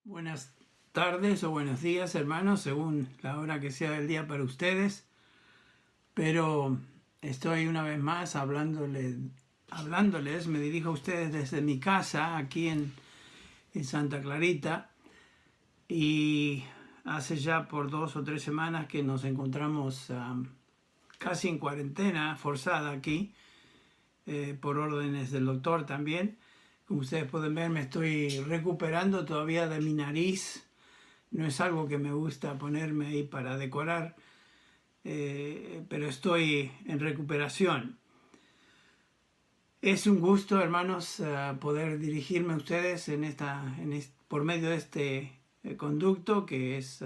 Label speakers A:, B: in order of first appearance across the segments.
A: Buenas tardes o buenos días, hermanos, según la hora que sea del día para ustedes. Pero estoy una vez más hablándoles, me dirijo a ustedes desde mi casa aquí en Santa Clarita. Y hace ya por 2 o 3 semanas que nos encontramos casi en cuarentena forzada aquí, por órdenes del doctor también. Como ustedes pueden ver, me estoy recuperando todavía de mi nariz. No es algo que me gusta ponerme ahí para decorar, pero estoy en recuperación. Es un gusto, hermanos, poder dirigirme a ustedes por medio de este conducto que es,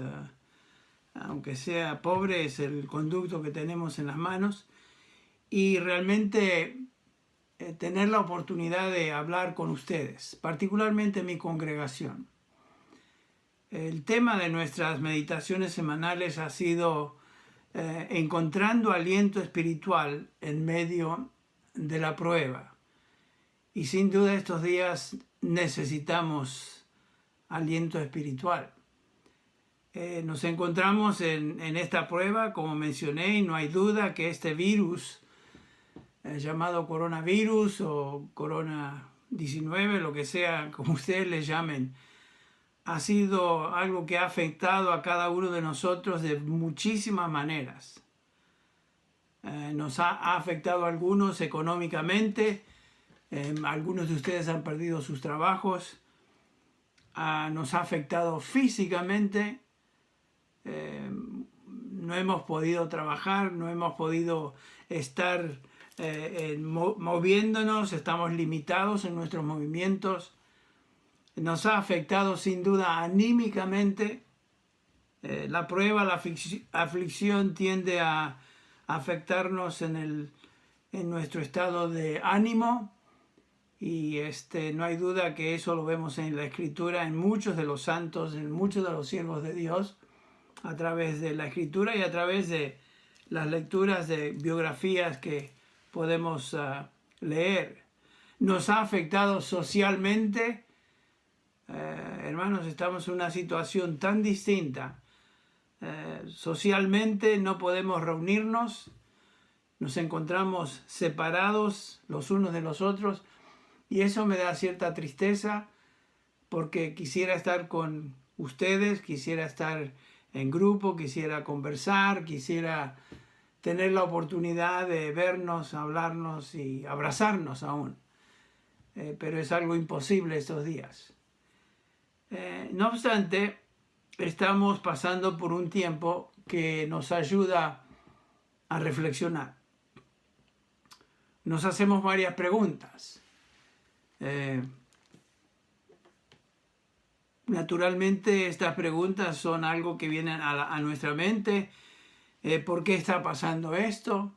A: aunque sea pobre, es el conducto que tenemos en las manos. Y realmente tener la oportunidad de hablar con ustedes, particularmente mi congregación. El tema de nuestras meditaciones semanales ha sido encontrando aliento espiritual en medio de la prueba. Y sin duda estos días necesitamos aliento espiritual. Nos encontramos en esta prueba, como mencioné, y no hay duda que este virus llamado coronavirus o corona 19, lo que sea, como ustedes le llamen, ha sido algo que ha afectado a cada uno de nosotros de muchísimas maneras. Nos ha afectado a algunos económicamente, algunos de ustedes han perdido sus trabajos, nos ha afectado físicamente, no hemos podido trabajar, no hemos podido estar moviéndonos, estamos limitados en nuestros movimientos. Nos ha afectado sin duda anímicamente. La prueba, la aflicción tiende a afectarnos en nuestro estado de ánimo, y no hay duda que eso lo vemos en la Escritura, en muchos de los santos, en muchos de los siervos de Dios, a través de la Escritura y a través de las lecturas de biografías que podemos leer. Nos ha afectado socialmente. Hermanos, estamos en una situación tan distinta. Socialmente no podemos reunirnos, nos encontramos separados los unos de los otros, y eso me da cierta tristeza porque quisiera estar con ustedes, quisiera estar en grupo, quisiera conversar, quisiera tener la oportunidad de vernos, hablarnos y abrazarnos aún. Pero es algo imposible estos días. No obstante, estamos pasando por un tiempo que nos ayuda a reflexionar. Nos hacemos varias preguntas. Naturalmente, estas preguntas son algo que vienen a nuestra mente. ¿Por qué está pasando esto?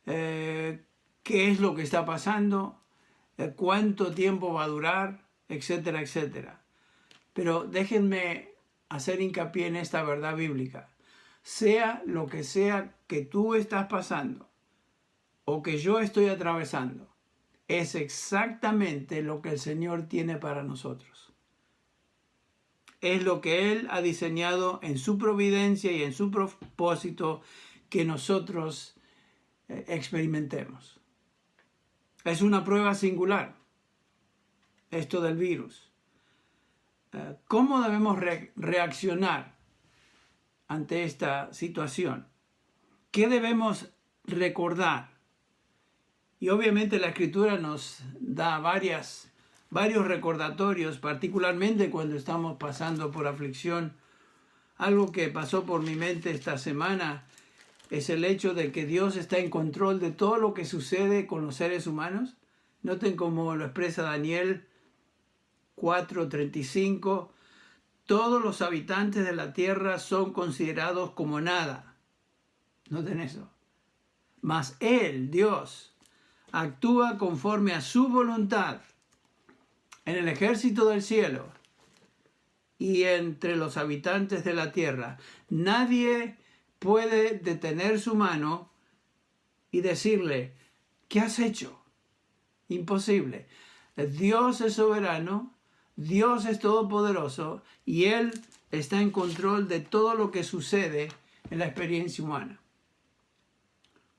A: ¿Qué es lo que está pasando? ¿Cuánto tiempo va a durar? Etcétera, etcétera. Pero déjenme hacer hincapié en esta verdad bíblica. Sea lo que sea que tú estás pasando o que yo estoy atravesando, es exactamente lo que el Señor tiene para nosotros. Es lo que Él ha diseñado en su providencia y en su propósito que nosotros experimentemos. Es una prueba singular, esto del virus. ¿Cómo debemos reaccionar ante esta situación? ¿Qué debemos recordar? Y obviamente la Escritura nos da varios recordatorios, particularmente cuando estamos pasando por aflicción. Algo que pasó por mi mente esta semana es el hecho de que Dios está en control de todo lo que sucede con los seres humanos. Noten cómo lo expresa Daniel 4:35, todos los habitantes de la tierra son considerados como nada. Noten eso. Mas Él, Dios, actúa conforme a su voluntad en el ejército del cielo y entre los habitantes de la tierra. Nadie puede detener su mano y decirle, ¿qué has hecho? Imposible. Dios es soberano. Dios es todopoderoso y Él está en control de todo lo que sucede en la experiencia humana.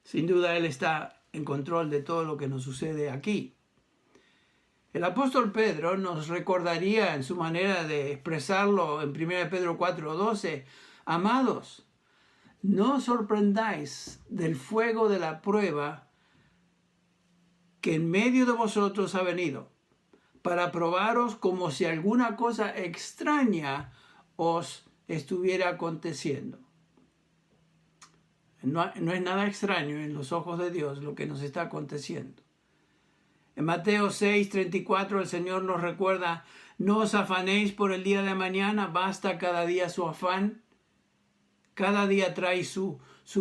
A: Sin duda Él está en control de todo lo que nos sucede aquí. El apóstol Pedro nos recordaría en su manera de expresarlo en 1 Pedro 4:12, amados, no os sorprendáis del fuego de la prueba que en medio de vosotros ha venido, para probaros como si alguna cosa extraña os estuviera aconteciendo. No es nada extraño en los ojos de Dios lo que nos está aconteciendo. En Mateo 6:34 el Señor nos recuerda, no os afanéis por el día de mañana, basta cada día su afán. Cada día trae su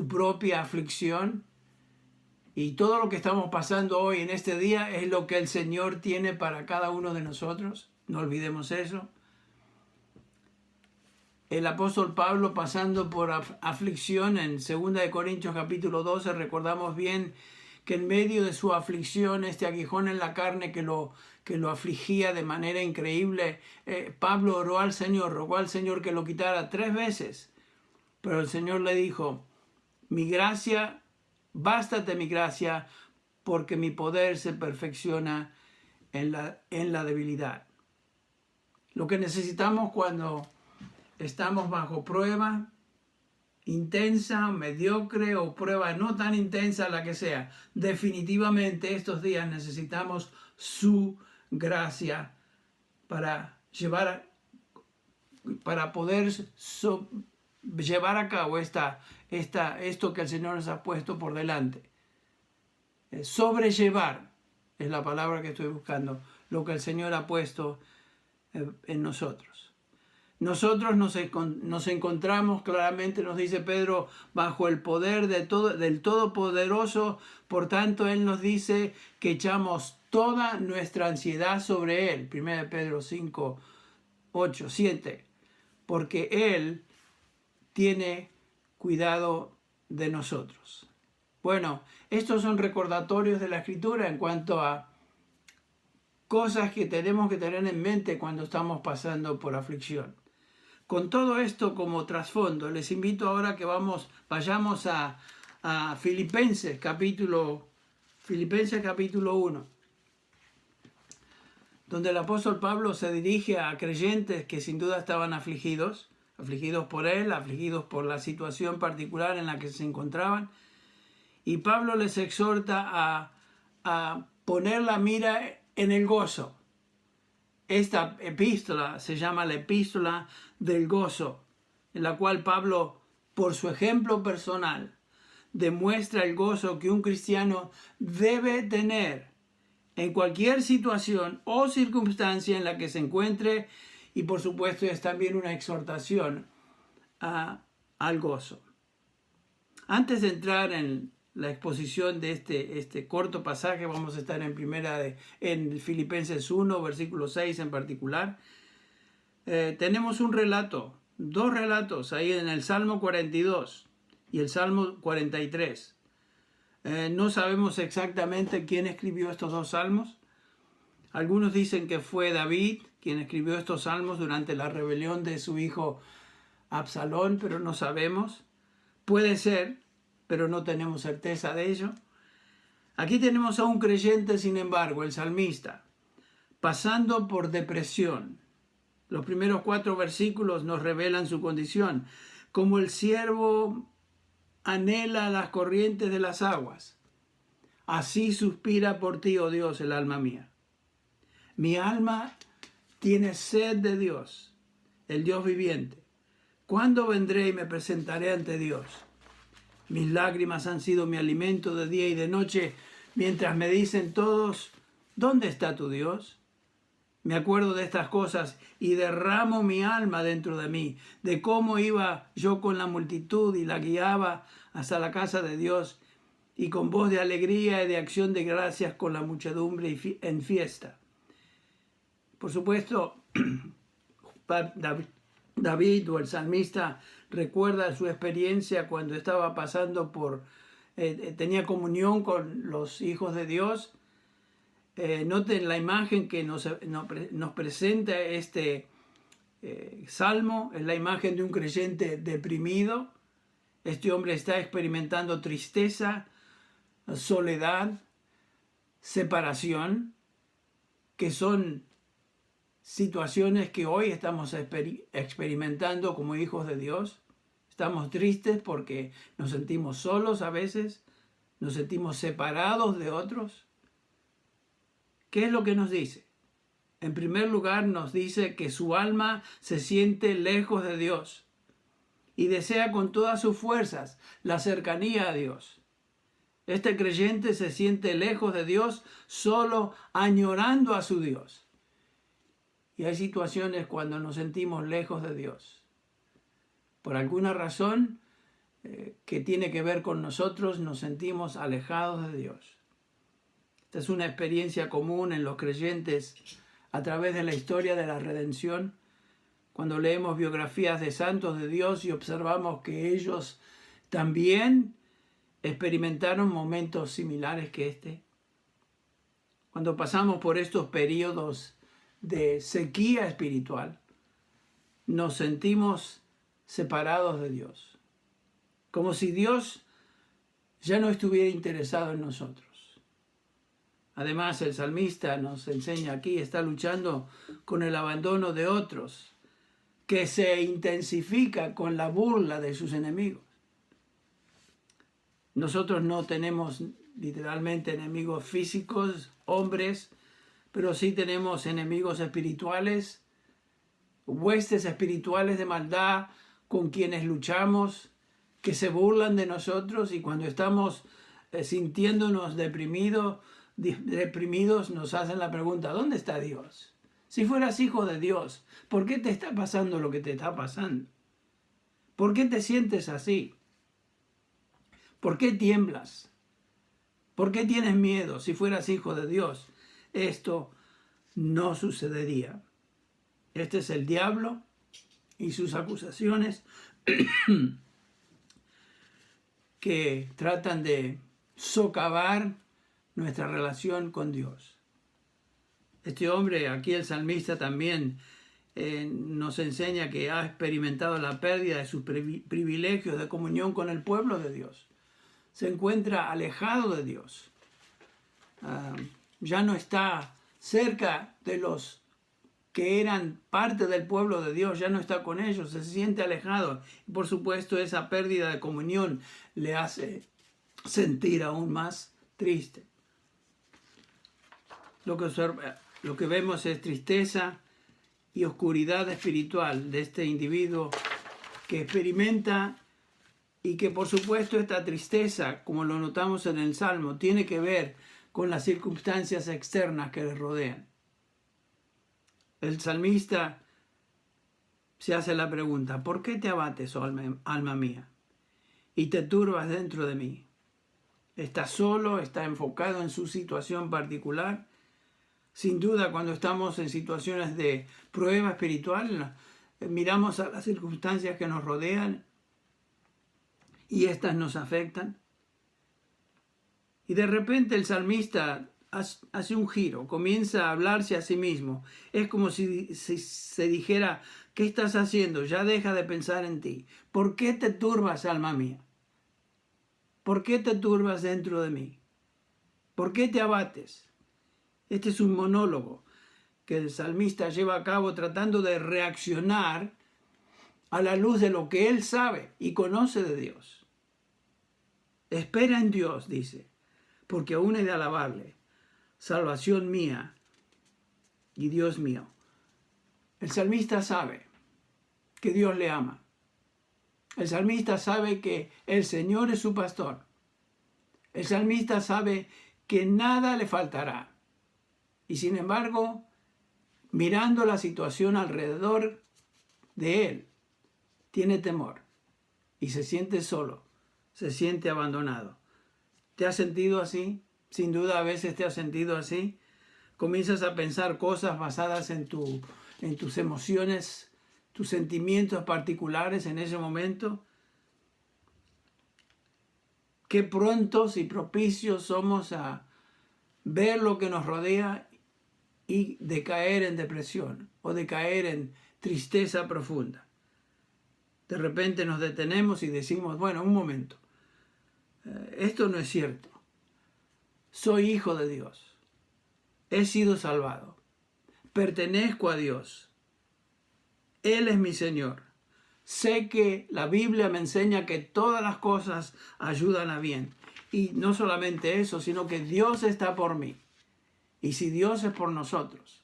A: propia aflicción. Y todo lo que estamos pasando hoy en este día es lo que el Señor tiene para cada uno de nosotros. No olvidemos eso. El apóstol Pablo, pasando por aflicción en 2 Corintios capítulo 12, recordamos bien que en medio de su aflicción, este aguijón en la carne que lo afligía de manera increíble, Pablo rogó al Señor que lo quitara 3 veces. Pero el Señor le dijo, bástate mi gracia, porque mi poder se perfecciona en la debilidad. Lo que necesitamos cuando estamos bajo prueba intensa, mediocre o prueba no tan intensa, la que sea, definitivamente estos días necesitamos su gracia para poder llevar a cabo esto que el Señor nos ha puesto por delante. Sobrellevar es la palabra que estoy buscando, lo que el Señor ha puesto en nosotros. Nosotros nos encontramos, claramente nos dice Pedro, bajo el poder del Todopoderoso. Por tanto, Él nos dice que echamos toda nuestra ansiedad sobre Él. 1 Pedro 5, 8, 7. Porque Él tiene cuidado de nosotros. Bueno, estos son recordatorios de la Escritura en cuanto a cosas que tenemos que tener en mente cuando estamos pasando por aflicción. Con todo esto como trasfondo, les invito ahora que vayamos a Filipenses capítulo 1, donde el apóstol Pablo se dirige a creyentes que sin duda estaban afligidos por él, afligidos por la situación particular en la que se encontraban. Y Pablo les exhorta a poner la mira en el gozo. Esta epístola se llama la epístola del gozo, en la cual Pablo, por su ejemplo personal, demuestra el gozo que un cristiano debe tener en cualquier situación o circunstancia en la que se encuentre, y por supuesto es también una exhortación al gozo. Antes de entrar en la exposición de este corto pasaje, vamos a estar en Filipenses 1, versículo 6 en particular. Tenemos dos relatos ahí en el Salmo 42 y el Salmo 43. No sabemos exactamente quién escribió estos dos salmos. Algunos dicen que fue David quien escribió estos salmos durante la rebelión de su hijo Absalón, pero no sabemos. Puede ser, pero no tenemos certeza de ello. Aquí tenemos a un creyente, sin embargo, el salmista, pasando por depresión. Los primeros 4 versículos nos revelan su condición. Como el ciervo anhela las corrientes de las aguas, así suspira por ti, oh Dios, el alma mía. Mi alma tiene sed de Dios, el Dios viviente. ¿Cuándo vendré y me presentaré ante Dios? Mis lágrimas han sido mi alimento de día y de noche, mientras me dicen todos, ¿dónde está tu Dios? Me acuerdo de estas cosas y derramo mi alma dentro de mí, de cómo iba yo con la multitud y la guiaba hasta la casa de Dios, y con voz de alegría y de acción de gracias con la muchedumbre en fiesta. Por supuesto, David o el salmista recuerda su experiencia cuando estaba pasando tenía comunión con los hijos de Dios. noten la imagen que nos presenta este salmo. Es la imagen de un creyente deprimido. Este hombre está experimentando tristeza, soledad, separación, que son situaciones que hoy estamos experimentando como hijos de Dios. Estamos tristes porque nos sentimos solos a veces, nos sentimos separados de otros. ¿Qué es lo que nos dice? En primer lugar, nos dice que su alma se siente lejos de Dios y desea con todas sus fuerzas la cercanía a Dios. Este creyente se siente lejos de Dios, solo añorando a su Dios. Y hay situaciones cuando nos sentimos lejos de Dios. Por alguna razón que tiene que ver con nosotros, nos sentimos alejados de Dios. Esta es una experiencia común en los creyentes a través de la historia de la redención. Cuando leemos biografías de santos de Dios y observamos que ellos también experimentaron momentos similares que este. Cuando pasamos por estos periodos de sequía espiritual, nos sentimos separados de Dios, como si Dios ya no estuviera interesado en nosotros. Además, el salmista nos enseña aquí, está luchando con el abandono de otros, que se intensifica con la burla de sus enemigos. Nosotros no tenemos literalmente enemigos físicos, hombres, pero sí tenemos enemigos espirituales, huestes espirituales de maldad con quienes luchamos, que se burlan de nosotros, y cuando estamos sintiéndonos deprimidos nos hacen la pregunta: ¿dónde está Dios? Si fueras hijo de Dios, ¿por qué te está pasando lo que te está pasando? ¿Por qué te sientes así? ¿Por qué tiemblas? ¿Por qué tienes miedo? Si fueras hijo de Dios, esto no sucedería. Este es el diablo y sus acusaciones que tratan de socavar nuestra relación con Dios. Este hombre, aquí el salmista también nos enseña que ha experimentado la pérdida de sus privilegios de comunión con el pueblo de Dios. Se encuentra alejado de Dios. Ya no está cerca de los que eran parte del pueblo de Dios, ya no está con ellos, se siente alejado. Y por supuesto, esa pérdida de comunión le hace sentir aún más triste. Lo que vemos es tristeza y oscuridad espiritual de este individuo que experimenta, y que por supuesto esta tristeza, como lo notamos en el Salmo, tiene que ver con las circunstancias externas que le rodean. El salmista se hace la pregunta: ¿por qué te abates, oh alma mía, y te turbas dentro de mí? Está solo, está enfocado en su situación particular. Sin duda, cuando estamos en situaciones de prueba espiritual, miramos a las circunstancias que nos rodean y estas nos afectan. Y de repente el salmista hace un giro, comienza a hablarse a sí mismo. Es como si se dijera: ¿qué estás haciendo? Ya deja de pensar en ti. ¿Por qué te turbas, alma mía? ¿Por qué te turbas dentro de mí? ¿Por qué te abates? Este es un monólogo que el salmista lleva a cabo tratando de reaccionar a la luz de lo que él sabe y conoce de Dios. Espera en Dios, dice, porque aún he de alabarle, salvación mía y Dios mío. El salmista sabe que Dios le ama. El salmista sabe que el Señor es su pastor. El salmista sabe que nada le faltará. Y sin embargo, mirando la situación alrededor de él, tiene temor y se siente solo, se siente abandonado. ¿Te has sentido así? Sin duda a veces te has sentido así. Comienzas a pensar cosas basadas en tus emociones, tus sentimientos particulares en ese momento. Qué prontos y propicios somos a ver lo que nos rodea y de caer en depresión o de caer en tristeza profunda. De repente nos detenemos y decimos, bueno, un momento, esto no es cierto. Soy hijo de Dios. He sido salvado. Pertenezco a Dios. Él es mi Señor. Sé que la Biblia me enseña que todas las cosas ayudan a bien. Y no solamente eso, sino que Dios está por mí. Y si Dios es por nosotros,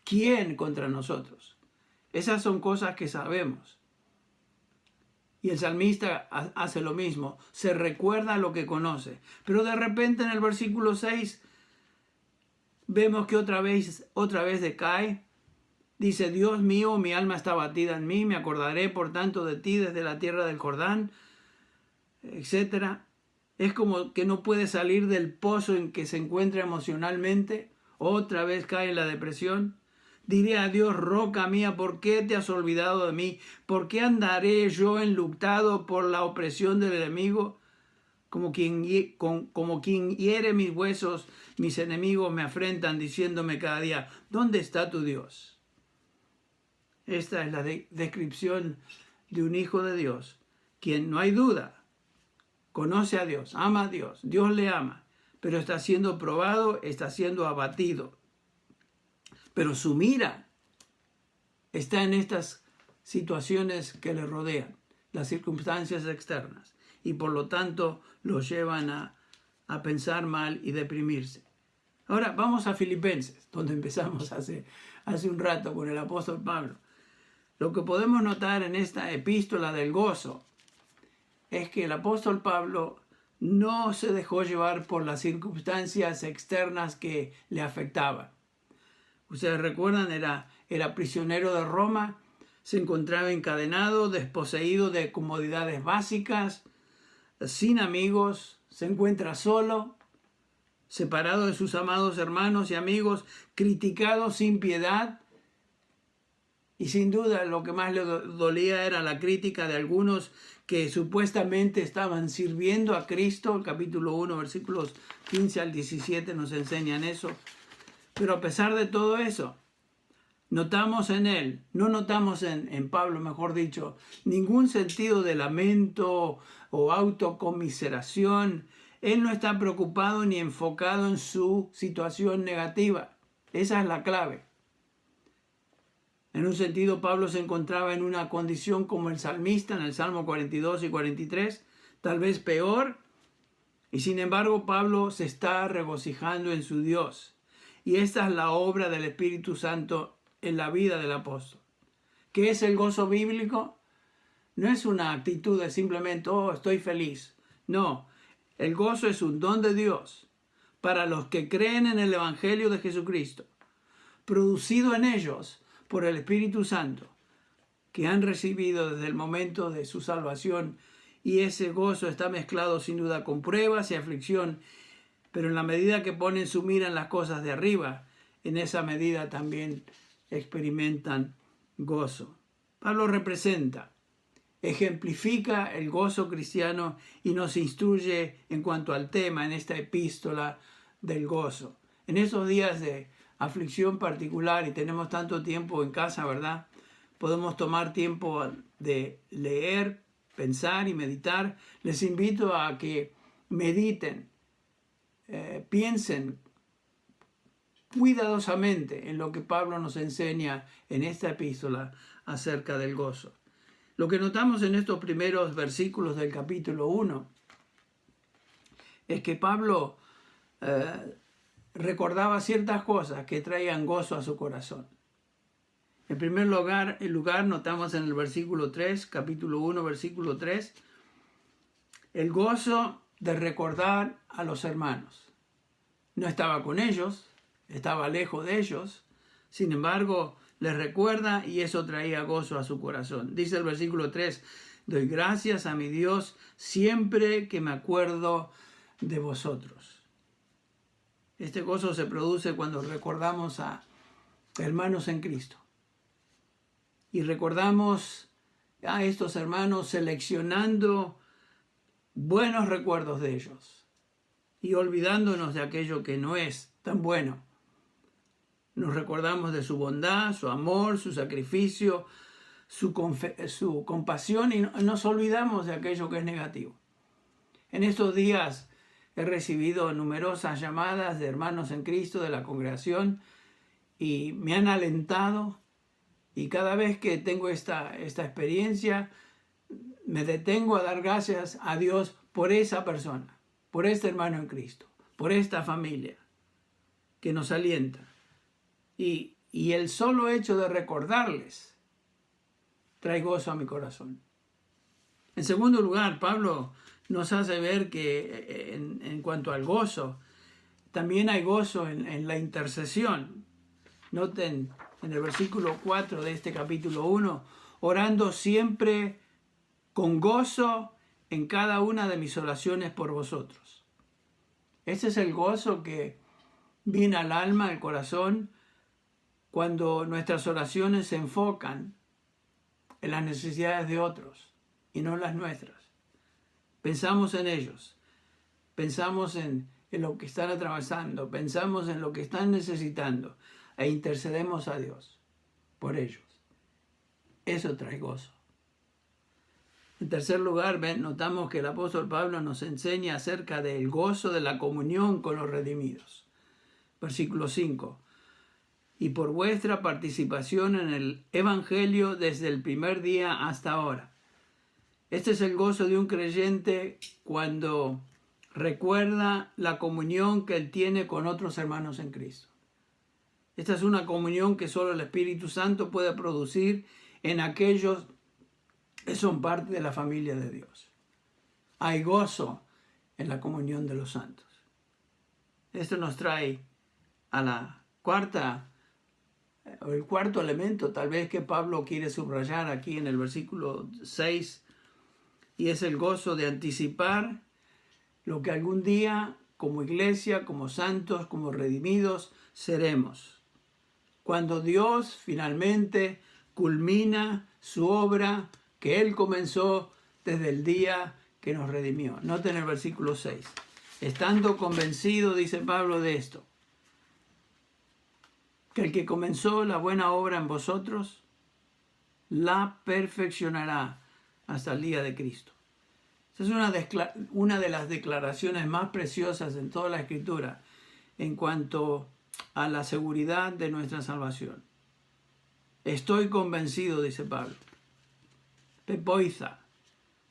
A: ¿quién contra nosotros? Esas son cosas que sabemos. Y el salmista hace lo mismo. Se recuerda lo que conoce. Pero de repente en el versículo 6 vemos que otra vez decae. Dice, Dios mío, mi alma está abatida en mí. Me acordaré por tanto de ti desde la tierra del Jordán, etc. Es como que no puede salir del pozo en que se encuentra emocionalmente. Otra vez cae en la depresión. Diré a Dios, roca mía, ¿por qué te has olvidado de mí? ¿Por qué andaré yo enluctado por la opresión del enemigo? Como quien hiere mis huesos, mis enemigos me afrentan diciéndome cada día, ¿dónde está tu Dios? Esta es la descripción de un hijo de Dios, quien no hay duda, conoce a Dios, ama a Dios, Dios le ama, pero está siendo probado, está siendo abatido. Pero su mira está en estas situaciones que le rodean, las circunstancias externas, y por lo tanto los llevan a pensar mal y deprimirse. Ahora vamos a Filipenses, donde empezamos hace un rato con el apóstol Pablo. Lo que podemos notar en esta epístola del gozo es que el apóstol Pablo no se dejó llevar por las circunstancias externas que le afectaban. Ustedes recuerdan, era prisionero de Roma, se encontraba encadenado, desposeído de comodidades básicas, sin amigos, se encuentra solo, separado de sus amados hermanos y amigos, criticado sin piedad. Y sin duda lo que más le dolía era la crítica de algunos que supuestamente estaban sirviendo a Cristo. El capítulo 1, versículos 15 al 17 nos enseñan eso. Pero a pesar de todo eso, notamos en él, no notamos en Pablo, mejor dicho, ningún sentido de lamento o autocomiseración. Él no está preocupado ni enfocado en su situación negativa. Esa es la clave. En un sentido, Pablo se encontraba en una condición como el salmista en el Salmo 42 y 43, tal vez peor, y sin embargo Pablo se está regocijando en su Dios. Y esta es la obra del Espíritu Santo en la vida del apóstol. ¿Qué es el gozo bíblico? No es una actitud de simplemente, oh, estoy feliz. No, el gozo es un don de Dios para los que creen en el Evangelio de Jesucristo, producido en ellos por el Espíritu Santo, que han recibido desde el momento de su salvación, y ese gozo está mezclado sin duda con pruebas y aflicción, pero en la medida que ponen su mira en las cosas de arriba, en esa medida también experimentan gozo. Pablo representa, ejemplifica el gozo cristiano y nos instruye en cuanto al tema en esta epístola del gozo. En esos días de aflicción particular y tenemos tanto tiempo en casa, ¿verdad? Podemos tomar tiempo de leer, pensar y meditar. Les invito a que mediten, piensen cuidadosamente en lo que Pablo nos enseña en esta epístola acerca del gozo. Lo que notamos en estos primeros versículos del capítulo 1 es que Pablo recordaba ciertas cosas que traían gozo a su corazón. En primer lugar, notamos en el versículo 3, capítulo 1, versículo 3, el gozo de recordar a los hermanos. No estaba con ellos, estaba lejos de ellos, sin embargo, les recuerda y eso traía gozo a su corazón. Dice el versículo 3, doy gracias a mi Dios siempre que me acuerdo de vosotros. Este gozo se produce cuando recordamos a hermanos en Cristo. Y recordamos a estos hermanos seleccionando buenos recuerdos de ellos. y olvidándonos de aquello que no es tan bueno. Nos recordamos de su bondad, su amor, su sacrificio, su compasión y nos olvidamos de aquello que es negativo. En estos días he recibido numerosas llamadas de hermanos en Cristo de la congregación y me han alentado, y cada vez que tengo esta experiencia me detengo a dar gracias a Dios por esa persona, por este hermano en Cristo, por esta familia que nos alienta. Y el solo hecho de recordarles trae gozo a mi corazón. En segundo lugar, Pablo nos hace ver que en cuanto al gozo, también hay gozo en la intercesión. Noten en el versículo 4 de este capítulo 1, orando siempre con gozo en cada una de mis oraciones por vosotros. Ese es el gozo que viene al alma, al corazón, cuando nuestras oraciones se enfocan en las necesidades de otros y no las nuestras. Pensamos en ellos, pensamos en lo que están atravesando, pensamos en lo que están necesitando e intercedemos a Dios por ellos. Eso trae gozo. En tercer lugar, notamos que el apóstol Pablo nos enseña acerca del gozo de la comunión con los redimidos. Versículo 5. Y por vuestra participación en el Evangelio desde el primer día hasta ahora. Este es el gozo de un creyente cuando recuerda la comunión que él tiene con otros hermanos en Cristo. Esta es una comunión que solo el Espíritu Santo puede producir en aquellos que son parte de la familia de Dios. Hay gozo en la comunión de los santos. Esto nos trae a la el cuarto elemento, tal vez que Pablo quiere subrayar aquí en el versículo 6, y es el gozo de anticipar lo que algún día, como iglesia, como santos, como redimidos, seremos. Cuando Dios finalmente culmina su obra que Él comenzó desde el día que nos redimió. Noten el versículo 6. Estando convencido, dice Pablo, de esto, que el que comenzó la buena obra en vosotros, la perfeccionará hasta el día de Cristo. Esa es una de las declaraciones más preciosas en toda la Escritura en cuanto a la seguridad de nuestra salvación. Estoy convencido, dice Pablo. Pepoiza,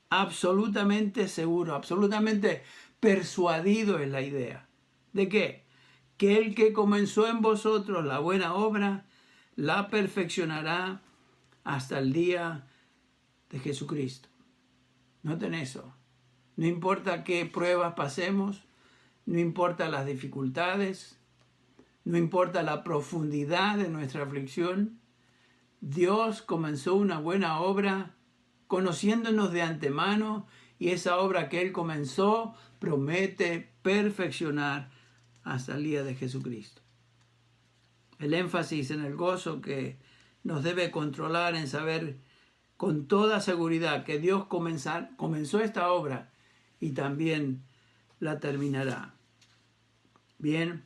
A: absolutamente seguro, absolutamente persuadido es la idea. ¿De qué? Que el que comenzó en vosotros la buena obra, la perfeccionará hasta el día de Jesucristo. Noten eso. No importa qué pruebas pasemos, no importa las dificultades, no importa la profundidad de nuestra aflicción, Dios comenzó una buena obra conociéndonos de antemano, y esa obra que Él comenzó promete perfeccionar hasta el día de Jesucristo. El énfasis en el gozo que nos debe controlar en saber con toda seguridad que Dios comenzó esta obra y también la terminará. Bien,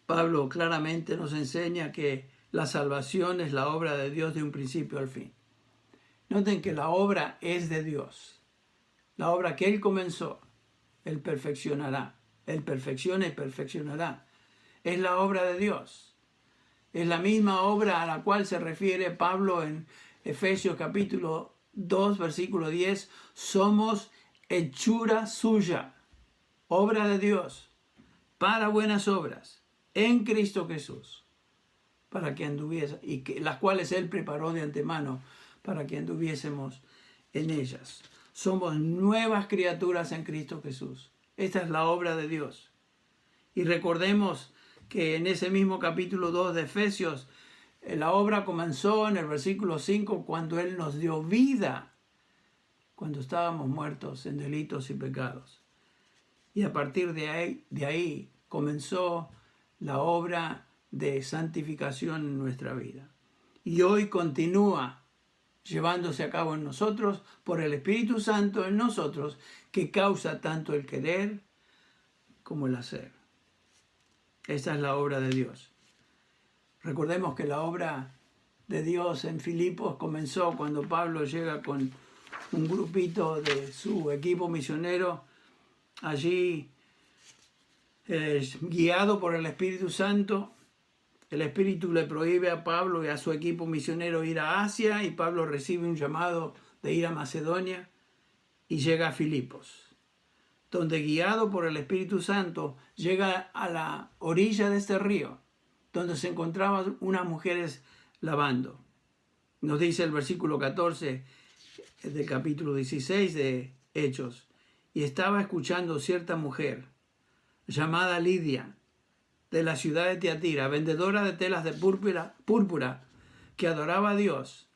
A: Pablo claramente nos enseña que la salvación es la obra de Dios de un principio al fin. Noten que la obra es de Dios. La obra que Él comenzó, Él perfeccionará. Él perfecciona y perfeccionará. Es la obra de Dios. Es la misma obra a la cual se refiere Pablo en Efesios capítulo 2, versículo 10. Somos hechura suya, obra de Dios, para buenas obras, en Cristo Jesús, para que anduviese, las cuales Él preparó de antemano para que anduviésemos en ellas. Somos nuevas criaturas en Cristo Jesús. Esta es la obra de Dios. Y recordemos que en ese mismo capítulo 2 de Efesios, la obra comenzó en el versículo 5 cuando Él nos dio vida, cuando estábamos muertos en delitos y pecados. Y a partir de ahí comenzó la obra de santificación en nuestra vida. Y hoy continúa llevándose a cabo en nosotros por el Espíritu Santo en nosotros, que causa tanto el querer como el hacer. Esa es la obra de Dios. Recordemos que la obra de Dios en Filipos comenzó cuando Pablo llega con un grupito de su equipo misionero allí, guiado por el Espíritu Santo. El Espíritu le prohíbe a Pablo y a su equipo misionero ir a Asia, y Pablo recibe un llamado de ir a Macedonia y llega a Filipos, donde, guiado por el Espíritu Santo, llega a la orilla de este río, donde se encontraban unas mujeres lavando. Nos dice el versículo 14 del capítulo 16 de Hechos: y estaba escuchando cierta mujer llamada Lidia, de la ciudad de Tiatira, vendedora de telas de púrpura, que adoraba a Dios.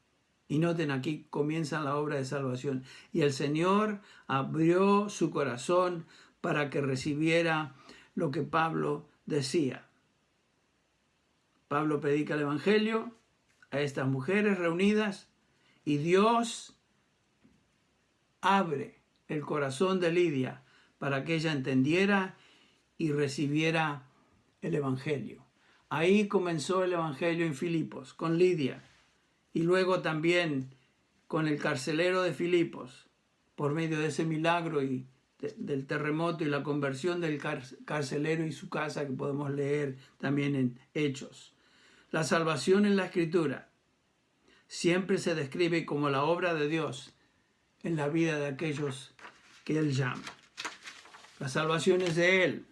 A: Y noten, aquí comienza la obra de salvación. Y el Señor abrió su corazón para que recibiera lo que Pablo decía. Pablo predica el Evangelio a estas mujeres reunidas, y Dios abre el corazón de Lidia para que ella entendiera y recibiera el Evangelio. Ahí comenzó el Evangelio en Filipos, con Lidia, y luego también con el carcelero de Filipos, por medio de ese milagro y del terremoto y la conversión del carcelero y su casa, que podemos leer también en Hechos. La salvación en la Escritura siempre se describe como la obra de Dios en la vida de aquellos que Él llama. La salvación es de Él.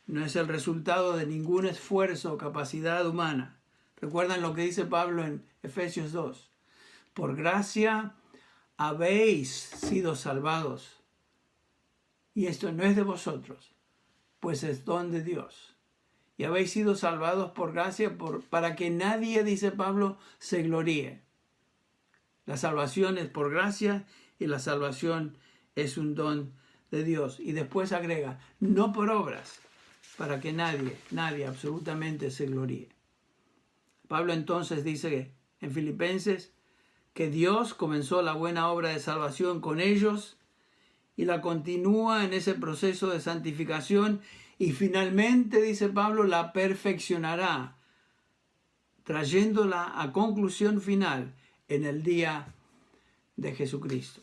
A: No es el resultado de ningún esfuerzo o capacidad humana. ¿Recuerdan lo que dice Pablo en Efesios 2? Por gracia habéis sido salvados. Y esto no es de vosotros, pues es don de Dios. Y habéis sido salvados por gracia, para que nadie, dice Pablo, se gloríe. La salvación es por gracia, y la salvación es un don de Dios. Y después agrega, no por obras, para que nadie absolutamente se gloríe. Pablo entonces dice en Filipenses que Dios comenzó la buena obra de salvación con ellos y la continúa en ese proceso de santificación, y finalmente, dice Pablo, la perfeccionará, trayéndola a conclusión final en el día de Jesucristo.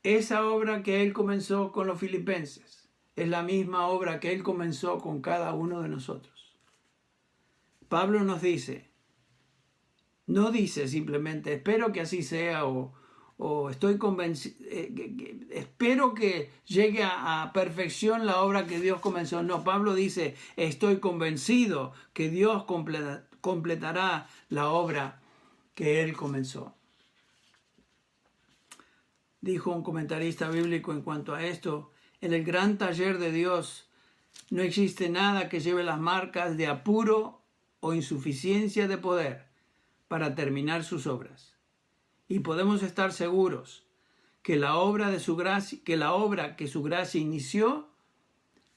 A: Esa obra que Él comenzó con los filipenses es la misma obra que Él comenzó con cada uno de nosotros. Pablo nos dice, no dice simplemente espero que así sea o estoy convencido, espero que llegue a perfección la obra que Dios comenzó. No, Pablo dice estoy convencido que Dios completará la obra que Él comenzó. Dijo un comentarista bíblico en cuanto a esto: en el gran taller de Dios no existe nada que lleve las marcas de apuro o insuficiencia de poder para terminar sus obras. Y podemos estar seguros que la obra que su gracia inició,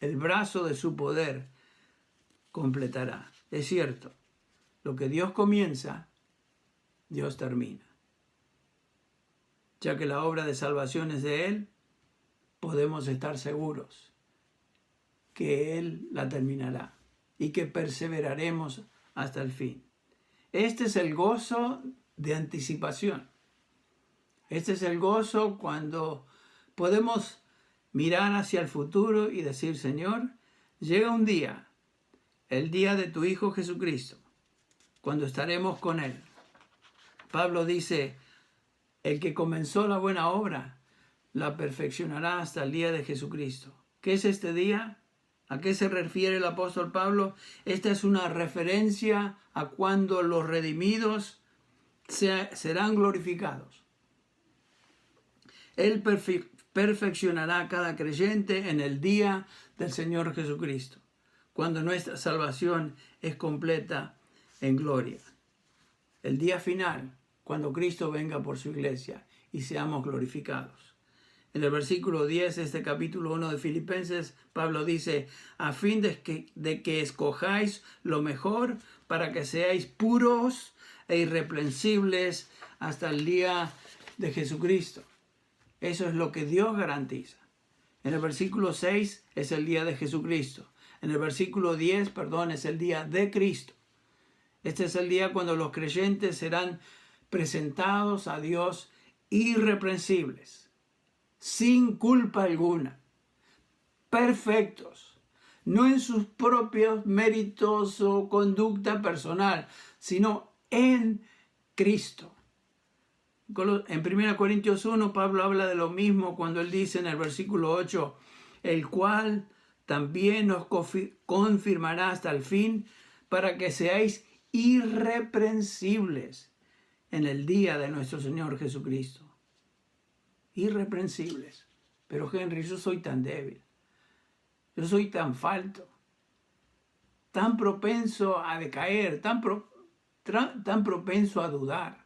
A: el brazo de su poder completará. Es cierto, lo que Dios comienza, Dios termina. Ya que la obra de salvación es de Él, podemos estar seguros que Él la terminará y que perseveraremos hasta el fin. Este es el gozo de anticipación. Este es el gozo cuando podemos mirar hacia el futuro y decir, Señor, llega un día, el día de tu Hijo Jesucristo, cuando estaremos con Él. Pablo dice, el que comenzó la buena obra, la perfeccionará hasta el día de Jesucristo. ¿Qué es este día? ¿A qué se refiere el apóstol Pablo? Esta es una referencia a cuando los redimidos serán glorificados. Él perfeccionará a cada creyente en el día del Señor Jesucristo, cuando nuestra salvación es completa en gloria. El día final, cuando Cristo venga por su iglesia y seamos glorificados. En el versículo 10 de este capítulo 1 de Filipenses, Pablo dice, a fin de que escojáis lo mejor para que seáis puros e irreprensibles hasta el día de Jesucristo. Eso es lo que Dios garantiza. En el versículo 6 es el día de Jesucristo. En el versículo 10, es el día de Cristo. Este es el día cuando los creyentes serán presentados a Dios irreprensibles, sin culpa alguna, perfectos, no en sus propios méritos o conducta personal, sino en Cristo. En 1 Corintios 1, Pablo habla de lo mismo cuando él dice en el versículo 8, el cual también os confirmará hasta el fin, para que seáis irreprensibles en el día de nuestro Señor Jesucristo. Irreprensibles. Pero Henry, yo soy tan débil, yo soy tan falto, tan propenso a decaer, tan propenso a dudar.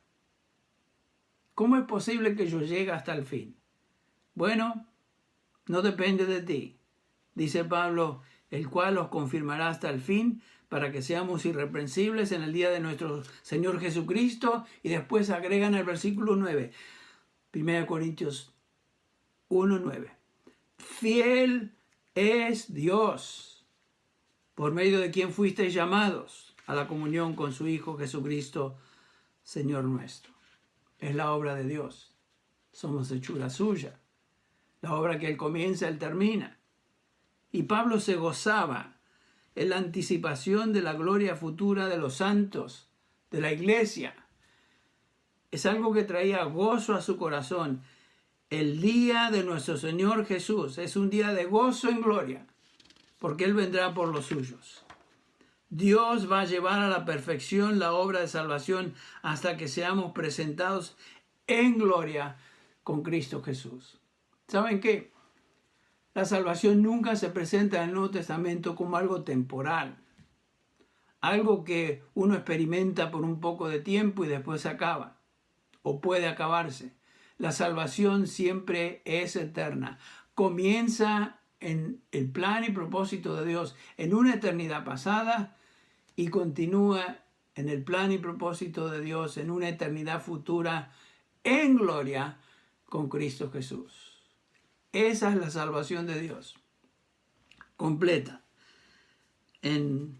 A: ¿Cómo es posible que yo llegue hasta el fin? Bueno, no depende de ti. Dice Pablo, el cual os confirmará hasta el fin, para que seamos irreprensibles en el día de nuestro Señor Jesucristo. Y después agregan el versículo 9, 1 Corintios 1:9. Fiel es Dios, por medio de quien fuisteis llamados a la comunión con su Hijo Jesucristo, Señor nuestro. Es la obra de Dios. Somos hechura suya. La obra que Él comienza, Él termina. Y Pablo se gozaba en la anticipación de la gloria futura de los santos, de la iglesia. Es algo que traía gozo a su corazón. El día de nuestro Señor Jesús es un día de gozo en gloria, porque Él vendrá por los suyos. Dios va a llevar a la perfección la obra de salvación hasta que seamos presentados en gloria con Cristo Jesús. ¿Saben qué? La salvación nunca se presenta en el Nuevo Testamento como algo temporal, algo que uno experimenta por un poco de tiempo y después se acaba, o puede acabarse. La salvación siempre es eterna. Comienza en el plan y propósito de Dios en una eternidad pasada y continúa en el plan y propósito de Dios en una eternidad futura en gloria con Cristo Jesús. Esa es la salvación de Dios, completa. En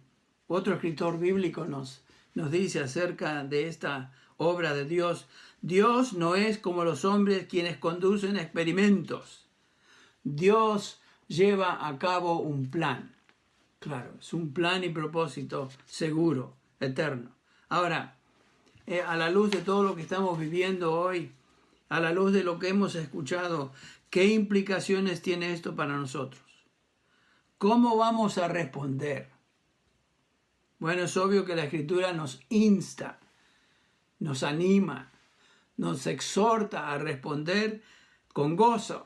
A: otro escritor bíblico nos dice acerca de esta obra de Dios: Dios no es como los hombres quienes conducen experimentos. Dios lleva a cabo un plan. Claro, es un plan y propósito seguro, eterno. Ahora, a la luz de todo lo que estamos viviendo hoy, a la luz de lo que hemos escuchado, ¿qué implicaciones tiene esto para nosotros? ¿Cómo vamos a responder? Bueno, es obvio que la Escritura nos insta, nos anima, nos exhorta a responder con gozo.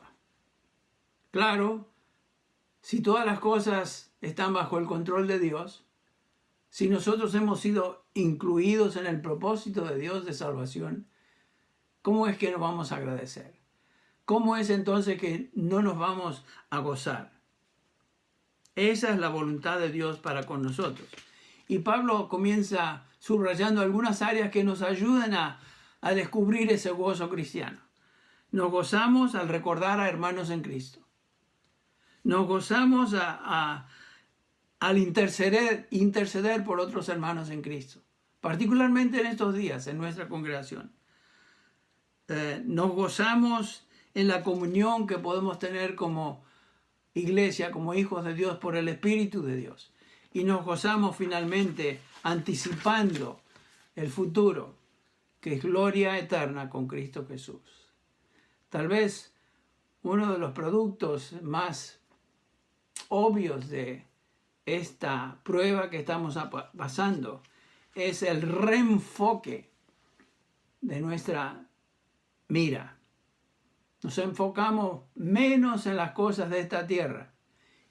A: Claro, si todas las cosas están bajo el control de Dios, si nosotros hemos sido incluidos en el propósito de Dios de salvación, ¿cómo es que nos vamos a agradecer? ¿Cómo es entonces que no nos vamos a gozar? Esa es la voluntad de Dios para con nosotros. Y Pablo comienza subrayando algunas áreas que nos ayudan a descubrir ese gozo cristiano. Nos gozamos al recordar a hermanos en Cristo. Nos gozamos al interceder por otros hermanos en Cristo, particularmente en estos días en nuestra congregación. Nos gozamos en la comunión que podemos tener como iglesia, como hijos de Dios por el Espíritu de Dios. Y nos gozamos finalmente anticipando el futuro, que es gloria eterna con Cristo Jesús. Tal vez uno de los productos más obvios de esta prueba que estamos pasando es el reenfoque de nuestra mira. Nos enfocamos menos en las cosas de esta tierra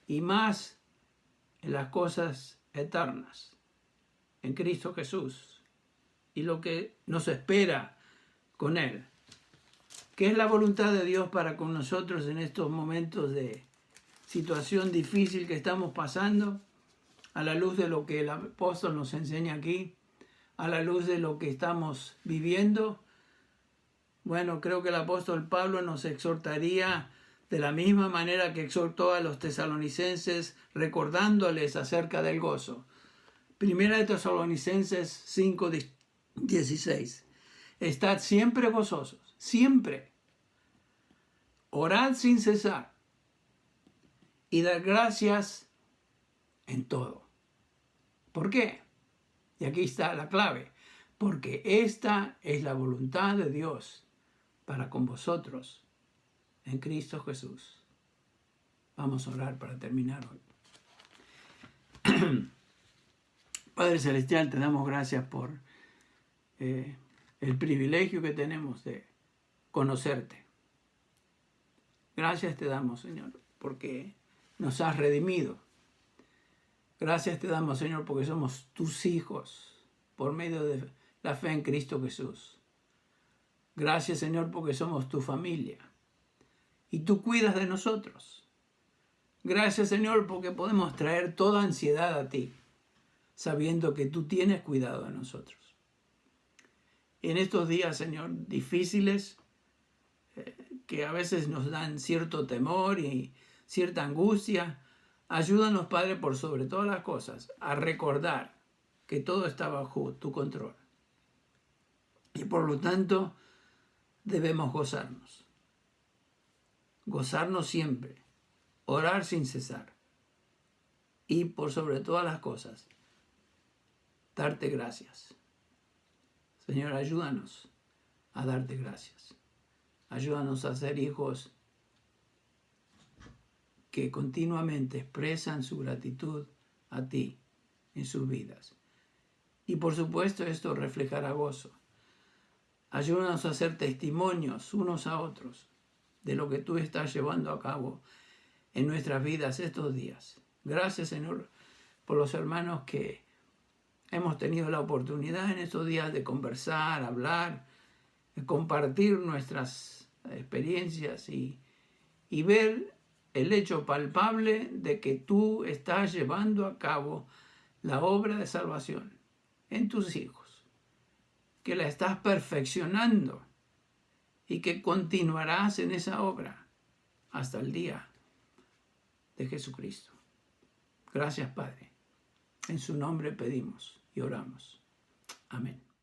A: y más en las cosas eternas, en Cristo Jesús y lo que nos espera con Él. ¿Qué es la voluntad de Dios para con nosotros en estos momentos de situación difícil que estamos pasando? A la luz de lo que el apóstol nos enseña aquí, a la luz de lo que estamos viviendo, bueno, creo que el apóstol Pablo nos exhortaría de la misma manera que exhortó a los tesalonicenses recordándoles acerca del gozo. Primera de Tesalonicenses 5:16. Estad siempre gozosos, siempre. Orad sin cesar y dad gracias en todo. ¿Por qué? Y aquí está la clave. Porque esta es la voluntad de Dios para con vosotros en Cristo Jesús. Vamos a orar para terminar hoy. Padre Celestial, te damos gracias por el privilegio que tenemos de conocerte. Gracias te damos, Señor, porque nos has redimido. Gracias te damos, Señor, porque somos tus hijos por medio de la fe en Cristo Jesús. Gracias, Señor, porque somos tu familia y tú cuidas de nosotros. Gracias, Señor, porque podemos traer toda ansiedad a ti, sabiendo que tú tienes cuidado de nosotros. En estos días, Señor, difíciles, que a veces nos dan cierto temor y cierta angustia, ayúdanos, Padre, por sobre todas las cosas, a recordar que todo está bajo tu control. Y por lo tanto, debemos gozarnos. Gozarnos siempre, orar sin cesar. Y por sobre todas las cosas, darte gracias. Señor, ayúdanos a darte gracias. Ayúdanos a ser hijos que continuamente expresan su gratitud a ti en sus vidas. Y por supuesto esto reflejará gozo. Ayúdanos a ser testimonios unos a otros de lo que tú estás llevando a cabo en nuestras vidas estos días. Gracias, Señor, por los hermanos que hemos tenido la oportunidad en estos días de conversar, hablar, de compartir nuestras experiencias y ver el hecho palpable de que tú estás llevando a cabo la obra de salvación en tus hijos, que la estás perfeccionando y que continuarás en esa obra hasta el día de Jesucristo. Gracias, Padre. En su nombre pedimos y oramos. Amén.